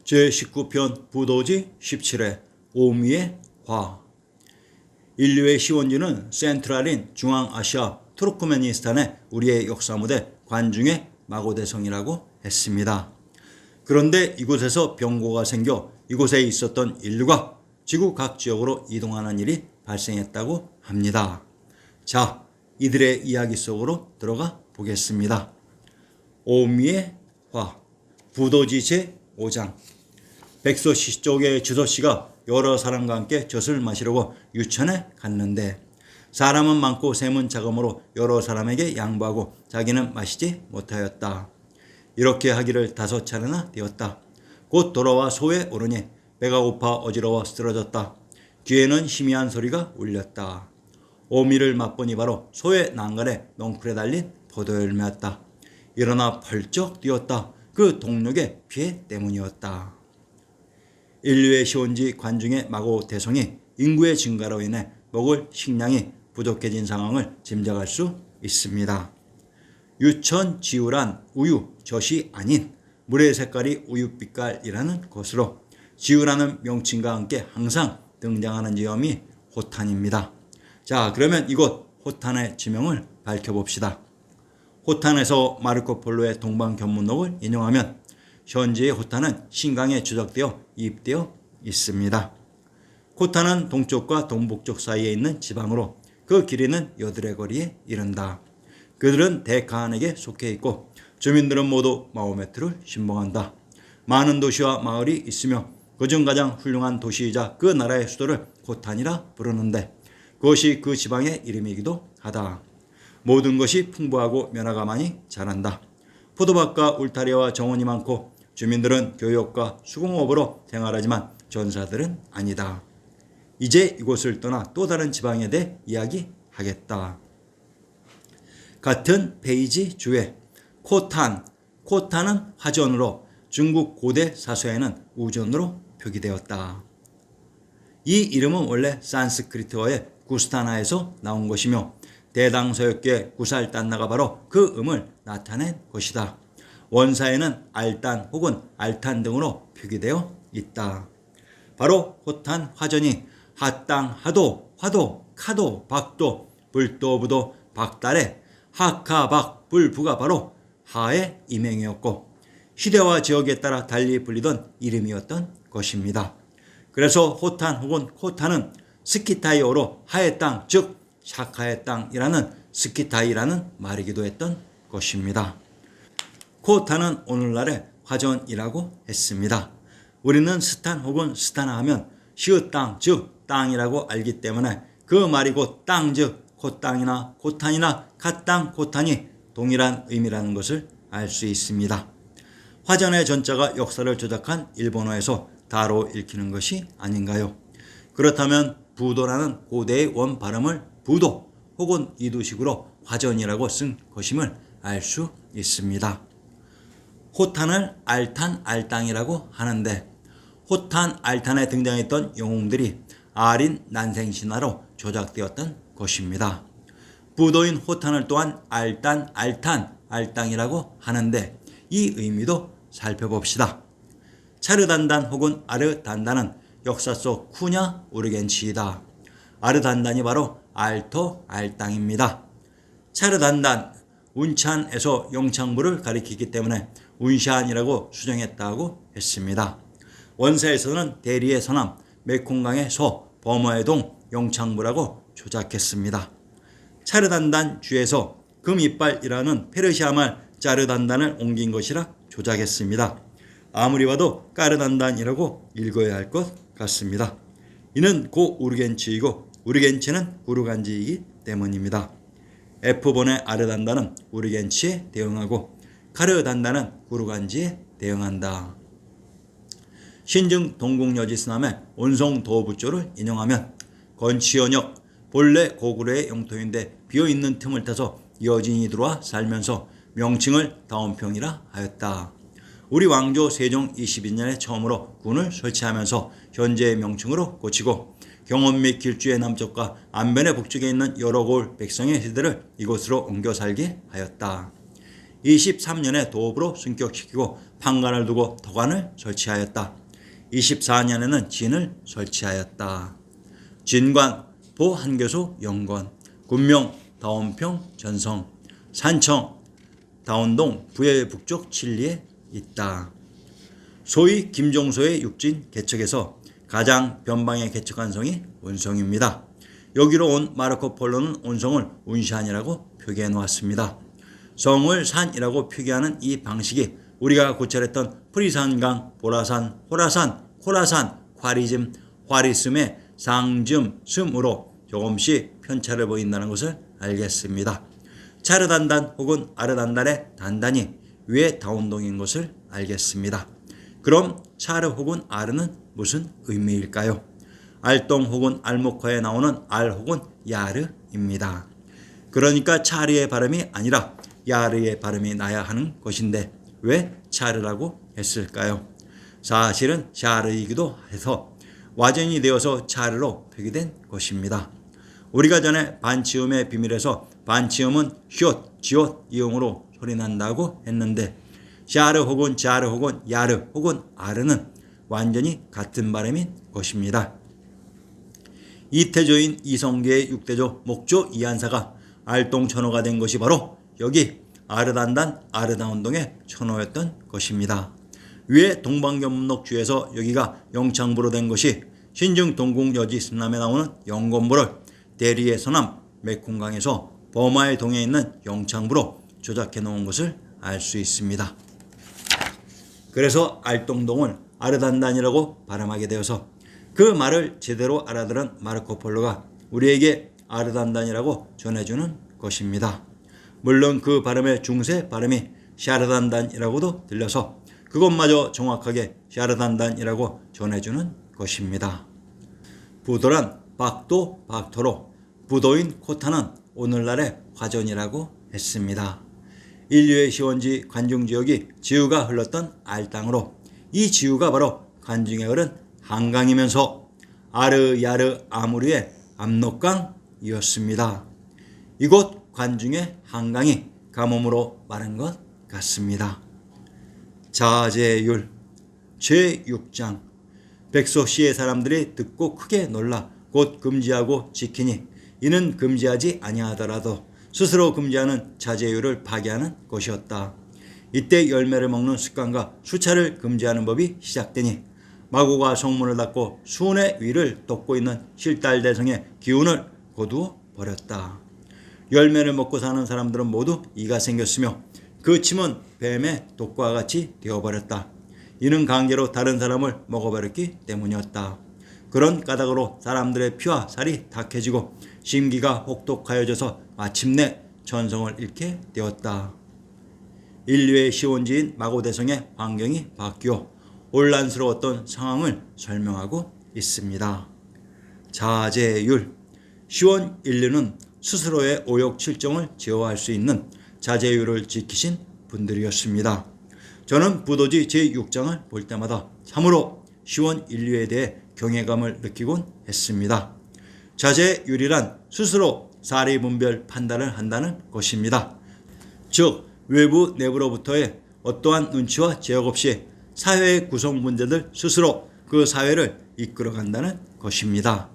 제19편 부도지 17회 오미의 화. 인류의 시원지는 센트럴인 중앙아시아 투르크메니스탄의 우리의 역사무대 관중의 마고대성이라고 했습니다. 그런데 이곳에서 병고가 생겨 이곳에 있었던 인류가 지구 각 지역으로 이동하는 일이 발생했다고 합니다. 자, 이들의 이야기 속으로 들어가 보겠습니다. 오미의 화. 부도지 제5장. 백서시 쪽의 주서씨가 여러 사람과 함께 젖을 마시려고 유천에 갔는데 사람은 많고 샘은 작음으로 여러 사람에게 양보하고 자기는 마시지 못하였다. 이렇게 하기를 5차례나 되었다. 곧 돌아와 소에 오르니 배가 고파 어지러워 쓰러졌다. 귀에는 희미한 소리가 울렸다. 오미를 맛보니 바로 소의 난간에 넝쿨에 달린 포도열매였다. 일어나 펄쩍 뛰었다. 그 동력의 피해 때문이었다. 인류의 시온지 관중의 마고대성이 인구의 증가로 인해 먹을 식량이 부족해진 상황을 짐작할 수 있습니다. 유천지우란 우유, 젖이 아닌 물의 색깔이 우유빛깔이라는 것으로 지우라는 명칭과 함께 항상 등장하는 지점이 호탄입니다. 자, 그러면 이곳 호탄의 지명을 밝혀봅시다. 호탄에서 마르코 폴로의 동방견문록을 인용하면 현재의 호탄은 신강에 추적되어 이입되어 있습니다. 호탄은 동쪽과 동북쪽 사이에 있는 지방으로 그 길이는 여드레 거리에 이른다. 그들은 대카한에게 속해 있고 주민들은 모두 마호메트를 신봉한다. 많은 도시와 마을이 있으며 그중 가장 훌륭한 도시이자 그 나라의 수도를 호탄이라 부르는데 그것이 그 지방의 이름이기도 하다. 모든 것이 풍부하고 면화가 많이 자란다. 포도밭과 울타리와 정원이 많고 주민들은 교육과 수공업으로 생활하지만 전사들은 아니다. 이제 이곳을 떠나 또 다른 지방에 대해 이야기하겠다. 같은 페이지 주에 코탄, 코탄은 화전으로 중국 고대 사서에는 우전으로 표기되었다. 이 이름은 원래 산스크리트어의 구스타나에서 나온 것이며 대당서역계 구살단나가 바로 그 음을 나타낸 것이다. 원사에는 알단 혹은 알탄 등으로 표기되어 있다. 바로 호탄 화전이 핫땅, 하도, 화도, 카도, 박도, 불도, 부도, 박달에 하카, 박, 불, 부가 바로 하의 이명이었고 시대와 지역에 따라 달리 불리던 이름이었던 것입니다. 그래서 호탄 혹은 코탄은 스키타이어로 하의 땅, 즉 샤카의 땅이라는 스키타이라는 말이기도 했던 것입니다. 코탄은 오늘날의 화전이라고 했습니다. 우리는 스탄 혹은 스타나 하면 시읒 땅, 즉 땅이라고 알기 때문에 그 말이 곧 땅, 즉 코땅이나 코탄이나 갓땅, 코탄이 동일한 의미라는 것을 알 수 있습니다. 화전의 전자가 역사를 조작한 일본어에서 다로 읽히는 것이 아닌가요? 그렇다면 부도라는 고대의 원 발음을 부도 혹은 이두식으로 화전이라고 쓴 것임을 알 수 있습니다. 호탄을 알탄, 알땅이라고 하는데 호탄, 알탄에 등장했던 영웅들이 아린 난생신화로 조작되었던 것입니다. 부도인 호탄을 또한 알단, 알탄, 알땅이라고 하는데 이 의미도 살펴봅시다. 차르단단 혹은 아르단단은 역사 속 쿠냐 우르겐치이다. 아르단단이 바로 알토, 알땅입니다. 차르단단, 운찬에서 용창부를 가리키기 때문에 운샨이라고 수정했다고 했습니다. 원사에서는 대리의 서남, 메콩강의 서, 버머의 동, 용창부라고 조작했습니다. 차르단단 주에서 금이빨이라는 페르시아 말 짜르단단을 옮긴 것이라 조작했습니다. 아무리 봐도 까르단단이라고 읽어야 할 것 같습니다. 이는 고 우르겐치이고 우르겐치는 우르간지이기 때문입니다. F번의 아르단단은 우르겐치에 대응하고 카르단단은 우르간지에 대응한다. 신증 동국여지스남의 온성도부조를 인용하면 건치연역 본래 고구려의 영토인데 비어있는 틈을 타서 여진이 들어와 살면서 명칭을 다운평이라 하였다. 우리 왕조 세종 22년에 처음으로 군을 설치하면서 현재의 명칭으로 고치고 경원 및 길주의 남쪽과 안변의 북쪽에 있는 여러 고을 백성의 세대를 이곳으로 옮겨 살게 하였다. 23년에 도읍으로 승격시키고 판관을 두고 도관을 설치하였다. 24년에는 진을 설치하였다. 진관, 보한교수 영권, 군명, 다운평 전성, 산청, 다운동 부의 북쪽 칠리에 있다. 소위 김종소의 육진 개척에서 가장 변방에 개척한 성이 운성입니다. 여기로 온 마르코 폴로는 운성을 운산이라고 표기해 놓았습니다. 성을 산이라고 표기하는 이 방식이 우리가 고찰했던 프리산강, 보라산, 호라산, 코라산, 콰리즘, 화리즘의 상즘, 숨으로 조금씩 편차를 보인다는 것을 알겠습니다. 차르단단 혹은 아르단단의 단단이 위에 다운동인 것을 알겠습니다. 그럼 차르 혹은 아르는 무슨 의미일까요? 알동 혹은 알목화에 나오는 알 혹은 야르입니다. 그러니까 차르의 발음이 아니라 야르의 발음이 나야 하는 것인데 왜 차르라고 했을까요? 사실은 샤르이기도 해서 와전이 되어서 차르로 표기된 것입니다. 우리가 전에 반치음의 비밀에서 반치음은 휘옷, 지옷 이용으로 소리난다고 했는데 샤르 혹은 자르 혹은 야르 혹은 아르는 완전히 같은 발음인 것입니다. 이태조인 이성계의 6대조 목조 이한사가 알동천호가 된 것이 바로 여기 아르단단 아르다운동의 천호였던 것입니다. 위에 동방견목주에서 여기가 영창부로 된 것이 신증 동궁여지 승남에 나오는 영건부를 대리의 서남 메콩강에서 버마의 동에 있는 영창부로 조작해 놓은 것을 알 수 있습니다. 그래서 알동동을 아르단단이라고 발음하게 되어서 그 말을 제대로 알아들은 마르코 폴로가 우리에게 아르단단이라고 전해주는 것입니다. 물론 그 발음의 중세 발음이 샤르단단이라고도 들려서 그것마저 정확하게 샤르단단이라고 전해주는 것입니다. 부도란 박도 박토로 부도인 코타는 오늘날의 화전이라고 했습니다. 인류의 시원지 관중지역이 지우가 흘렀던 알땅으로 이 지우가 바로 관중에 흐른 한강이면서 아르 야르 아무르의 압록강이었습니다. 이곳 관중의 한강이 가뭄으로 마른 것 같습니다. 자제율 제6장 백소시의 사람들이 듣고 크게 놀라 곧 금지하고 지키니 이는 금지하지 아니하더라도 스스로 금지하는 자제율을 파괴하는 것이었다. 이때 열매를 먹는 습관과 수차를 금지하는 법이 시작되니 마고가 성문을 닫고 수은의 위를 덮고 있는 실달대성의 기운을 거두어 버렸다. 열매를 먹고 사는 사람들은 모두 이가 생겼으며 그 침은 뱀의 독과 같이 되어버렸다. 이는 강제로 다른 사람을 먹어버렸기 때문이었다. 그런 까닭으로 사람들의 피와 살이 탁해지고 심기가 혹독하여져서 마침내 전성을 잃게 되었다. 인류의 시원지인 마고대성의 환경이 바뀌어 혼란스러웠던 상황을 설명하고 있습니다. 자제율 시원 인류는 스스로의 오욕 칠정을 제어할 수 있는 자제율을 지키신 분들이었습니다. 저는 부도지 제6장을 볼 때마다 참으로 시원 인류에 대해 경외감을 느끼곤 했습니다. 자제율이란 스스로 사리분별 판단을 한다는 것입니다. 즉 외부 내부로부터의 어떠한 눈치와 제약 없이 사회의 구성 문제들 스스로 그 사회를 이끌어간다는 것입니다.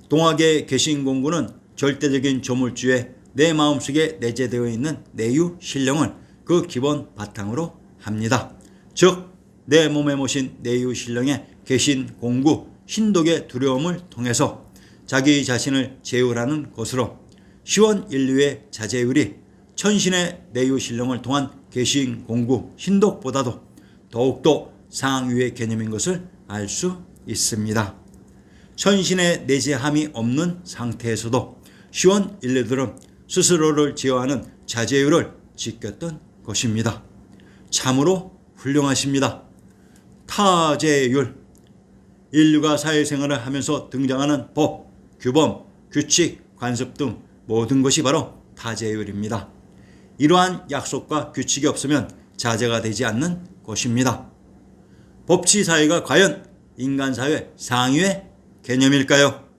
동학의 개신공부는 절대적인 조물주에 내 마음속에 내재되어 있는 내유 신령을 그 기본 바탕으로 합니다. 즉 내 몸에 모신 내유 신령의 개신공구 신독의 두려움을 통해서 자기 자신을 제어하는 것으로 시원 인류의 자제율이 천신의 내유 신령을 통한 개신공구 신독보다도 더욱더 상위의 개념인 것을 알 수 있습니다. 천신의 내재함이 없는 상태에서도 시원 인류들은 스스로를 제어하는 자제율을 지켰던 것입니다. 참으로 훌륭하십니다. 타제율 인류가 사회생활을 하면서 등장하는 법, 규범, 규칙, 관습 등 모든 것이 바로 타제율입니다. 이러한 약속과 규칙이 없으면 자제가 되지 않는 것입니다. 법치사회가 과연 인간사회 상위의 개념일까요?